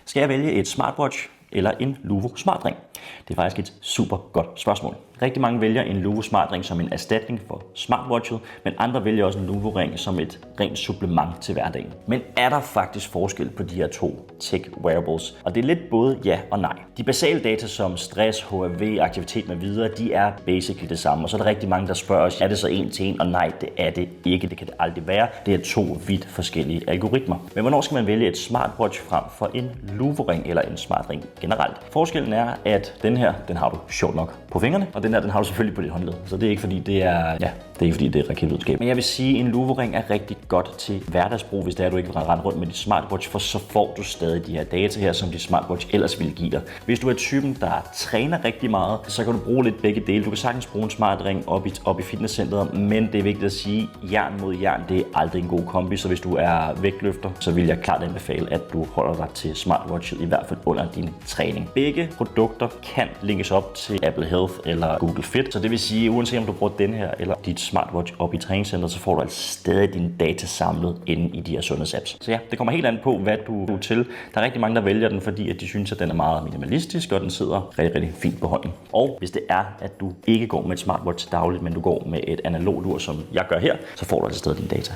Skal jeg vælge et smartwatch eller en Luvo smartring? Det er faktisk et super godt spørgsmål. Rigtig mange vælger en Luvo smartring som en erstatning for smartwatchet, men andre vælger også en Luvo ring som et rent supplement til hverdagen. Men er der faktisk forskel på de her to tech wearables? Og det er lidt både ja og nej. De basale data som stress, HRV, aktivitet med videre, de er basically det samme. Og så er der rigtig mange, der spørger os, er det så en til en? Og nej, det er det ikke. Det kan det aldrig være. Det er to vidt forskellige algoritmer. Men hvornår skal man vælge et smartwatch frem for en Luvo ring eller en smartring generelt? Forskellen er, at den her, den har du sjovt nok på fingrene, og den her, den har du selvfølgelig på dit håndled. Så det er ikke fordi, det er raketvidenskab. Men jeg vil sige, at en Luvo ring er rigtig godt til hverdagsbrug, hvis det er, du ikke vil rende rundt med dit smartwatch, for så får du stadig de her data her, som dit smartwatch ellers ville give dig. Hvis du er typen, der træner rigtig meget, så kan du bruge lidt begge dele. Du kan sagtens bruge en smartring op i fitnesscenteret, men det er vigtigt at sige, jern mod jern, det er aldrig en god kombi. Så hvis du er vægtløfter, så vil jeg klart anbefale, at du holder dig til smartwatchet, i hvert fald under din træning. Begge produkter kan linkes op til Apple Health eller Google Fit, så det vil sige, uanset om du bruger den her eller dit smartwatch op i træningscenteret, så får du altså stadig dine data samlet inde i de her sundhedsapps. Så ja, det kommer helt an på, hvad du er til. Der er rigtig mange, der vælger den, fordi at de synes, at den er meget minimalistisk, og den sidder rigtig, rigtig fint på hånden. Og hvis det er, at du ikke går med et smartwatch dagligt, men du går med et analogt ur, som jeg gør her, så får du altså stadig dine data.